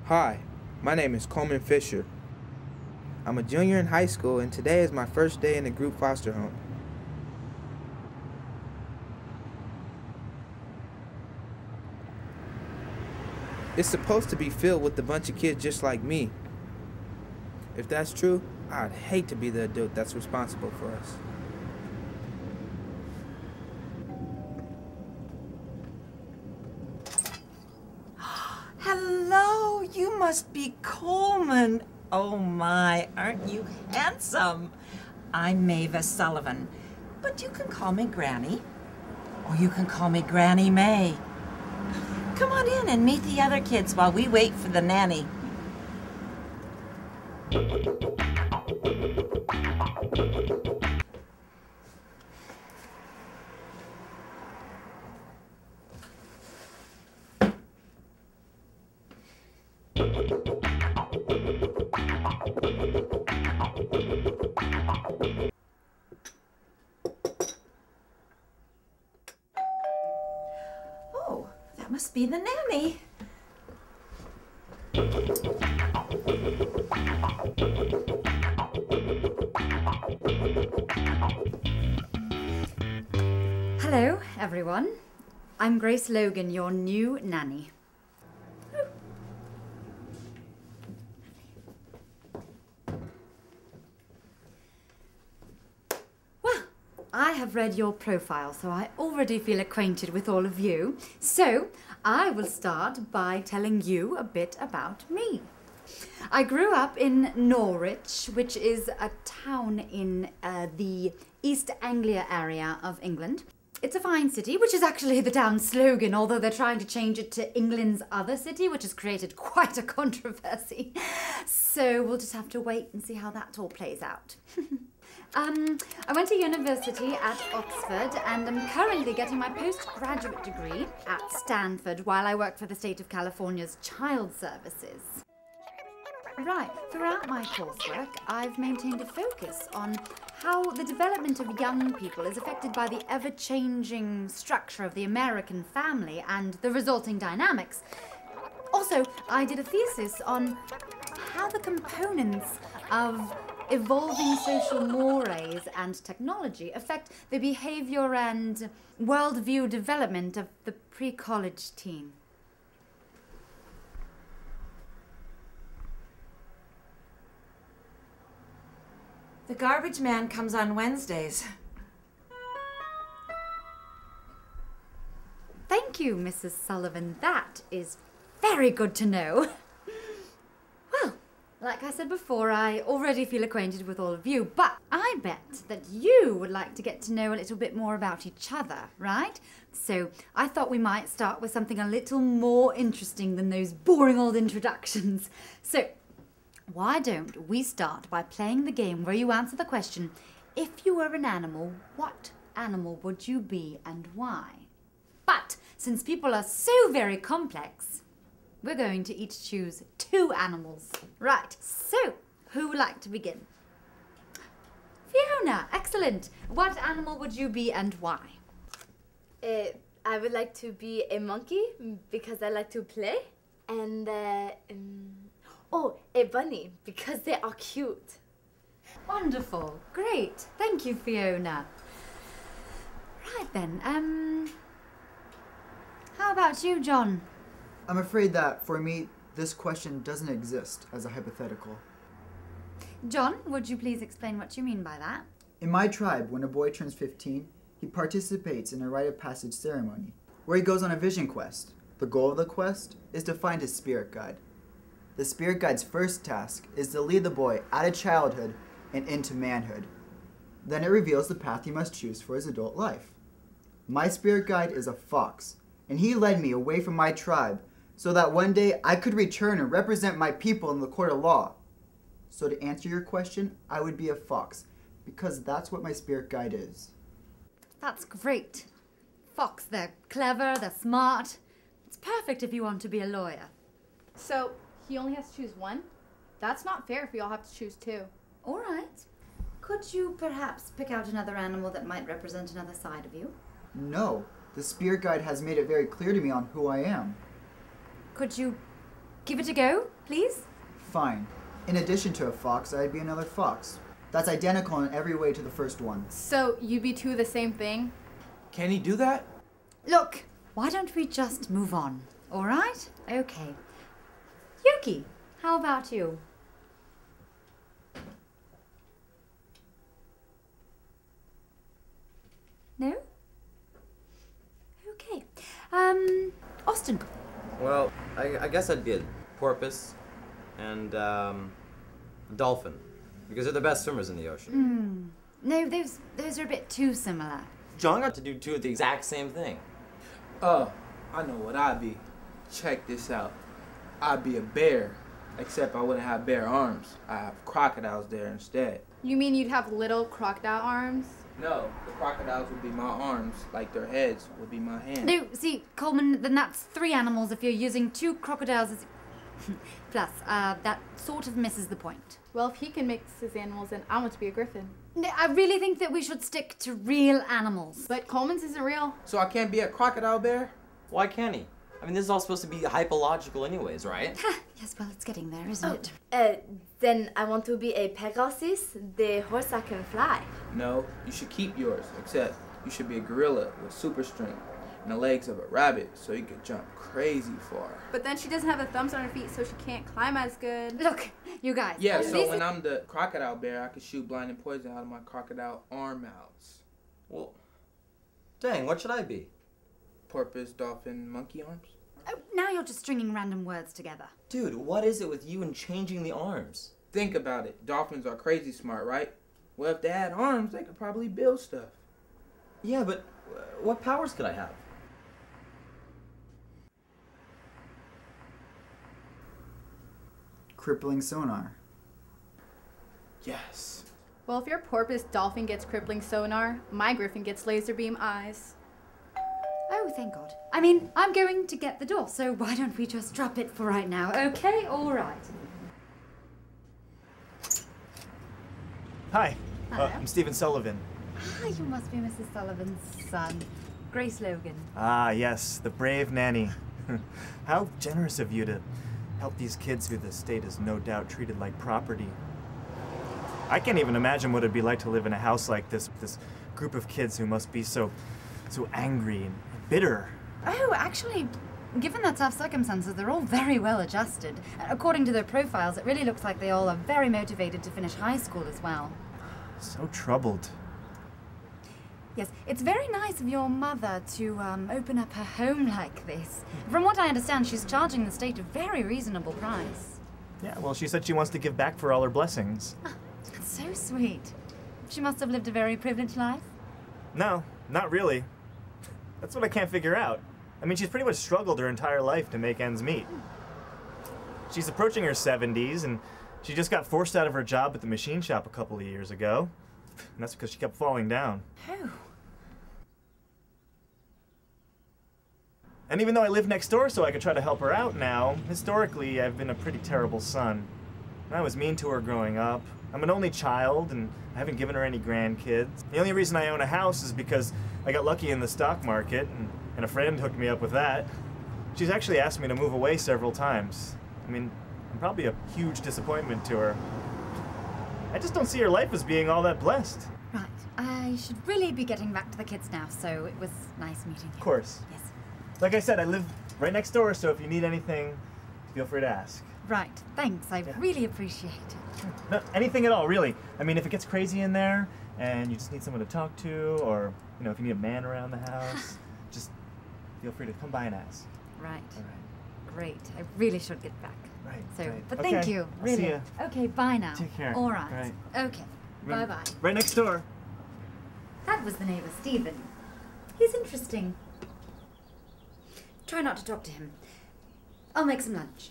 Hi, my name is Coleman Fisher. I'm a junior in high school and today is my first day in the group foster home. It's supposed to be filled with a bunch of kids just like me. If that's true, I'd hate to be the adult that's responsible for us. Hello, you must be Coleman. Oh my, aren't you handsome? I'm Mavis Sullivan, but you can call me Granny, or you can call me Granny May. Come on in and meet the other kids while we wait for the nanny. Oh, that must be the nanny. Hello, everyone. I'm Grace Logan, your new nanny. Well, I have read your profile, so I already feel acquainted with all of you. So, I will start by telling you a bit about me. I grew up in Norwich, which is a town in the East Anglia area of England. It's a fine city, which is actually the town's slogan, although they're trying to change it to England's other city, which has created quite a controversy. So we'll just have to wait and see how that all plays out. I went to university at Oxford and I'm currently getting my postgraduate degree at Stanford while I work for the state of California's Child Services. Right, throughout my coursework, I've maintained a focus on how the development of young people is affected by the ever-changing structure of the American family and the resulting dynamics. Also, I did a thesis on how the components of evolving social mores and technology affect the behavior and worldview development of the pre-college teen. The garbage man comes on Wednesdays. Thank you, Mrs. Sullivan. That is very good to know. Well, like I said before, I already feel acquainted with all of you, but I bet that you would like to get to know a little bit more about each other, right? So I thought we might start with something a little more interesting than those boring old introductions. So, why don't we start by playing the game where you answer the question, if you were an animal, what animal would you be and why? But since people are so very complex, we're going to each choose 2 animals. Right, so who would like to begin? Fiona, excellent. What animal would you be and why? I would like to be a monkey because I like to play. And a bunny because they are cute. Wonderful. Great. Thank you, Fiona. Right then, how about you, John? I'm afraid that, for me, this question doesn't exist as a hypothetical. John, would you please explain what you mean by that? In my tribe, when a boy turns 15, he participates in a rite of passage ceremony, where he goes on a vision quest. The goal of the quest is to find his spirit guide. The spirit guide's first task is to lead the boy out of childhood and into manhood. Then it reveals the path he must choose for his adult life. My spirit guide is a fox, and he led me away from my tribe so that one day I could return and represent my people in the court of law. So to answer your question, I would be a fox, because that's what my spirit guide is. That's great. Fox, they're clever, they're smart. It's perfect if you want to be a lawyer. So, he only has to choose one? That's not fair if we all have to choose 2. All right. Could you perhaps pick out another animal that might represent another side of you? No, the spirit guide has made it very clear to me on who I am. Could you give it a go? please? Fine. In addition to a fox, I'd be another fox. That's identical in every way to the first one. So you'd be two of the same thing? Can he do that? Look, why don't we just move on? All right? Okay. Yuki, how about you? No? Okay. Austin. Well, I guess I'd be a porpoise and a dolphin, because they're the best swimmers in the ocean. No, those are a bit too similar. John got to do two of the exact same thing. Oh, I know what I'd be. Check this out. I'd be a bear, except I wouldn't have bear arms. I have crocodiles there instead. You mean you'd have little crocodile arms? No, the crocodiles would be my arms, like their heads would be my hands. No, see, Coleman, then that's 3 animals if you're using 2 crocodiles as... Plus, that sort of misses the point. Well, if he can mix his animals, then I want to be a griffin. No, I really think that we should stick to real animals. But Coleman's isn't real. So I can't be a crocodile bear? Why can't he? I mean, this is all supposed to be hypological anyways, right? Yes, well, it's getting there, isn't it? Then I want to be a Pegasus, the horse that can fly. No, you should keep yours, except you should be a gorilla with super strength and the legs of a rabbit so you can jump crazy far. But then she doesn't have the thumbs on her feet, so she can't climb as good. Look, you guys. Yeah, so when I'm the crocodile bear, I can shoot blinding poison out of my crocodile arm mouths. Well, dang, what should I be? Porpoise, dolphin, monkey arms? Oh, now you're just stringing random words together. Dude, what is it with you and changing the arms? Think about it. Dolphins are crazy smart, right? Well, if they had arms, they could probably build stuff. Yeah, but what powers could I have? Crippling sonar. Yes. Well, if your porpoise dolphin gets crippling sonar, my griffin gets laser beam eyes. Oh, thank God. I mean, I'm going to get the door, so why don't we just drop it for right now, okay? All right. Hi, Hello. I'm Stephen Sullivan. Ah, you must be Mrs. Sullivan's son, Grace Logan. Ah, yes, the brave nanny. How generous of you to help these kids who the state is no doubt treated like property. I can't even imagine what it'd be like to live in a house like this with this group of kids who must be so angry and bitter. Oh, actually, given the tough circumstances, they're all very well adjusted. According to their profiles, it really looks like they all are very motivated to finish high school as well. So troubled. Yes, it's very nice of your mother to open up her home like this. From what I understand, she's charging the state a very reasonable price. Yeah, well, she said she wants to give back for all her blessings. That's so sweet. She must have lived a very privileged life. No, not really. That's what I can't figure out. I mean, she's pretty much struggled her entire life to make ends meet. She's approaching her 70s, and she just got forced out of her job at the machine shop a couple of years ago. And that's because she kept falling down. Oh. And even though I live next door so I could try to help her out now, historically I've been a pretty terrible son. I was mean to her growing up. I'm an only child, and I haven't given her any grandkids. The only reason I own a house is because I got lucky in the stock market, and a friend hooked me up with that. She's actually asked me to move away several times. I mean, I'm probably a huge disappointment to her. I just don't see her life as being all that blessed. Right. I should really be getting back to the kids now, so it was nice meeting you. Of course. Yes. Like I said, I live right next door, so if you need anything, feel free to ask. Right. Thanks. I really appreciate it. No, anything at all, really. I mean, if it gets crazy in there and you just need someone to talk to, or, you know, if you need a man around the house, just feel free to come by and ask. Right. All right. Great. I really should get back. Right. So, right. but Okay, thank you. I'll Really. see ya. Okay, bye now. Take care. All right. Right. Okay. Bye-bye. Right next door. That was the neighbor, Stephen. He's interesting. Try not to talk to him. I'll make some lunch.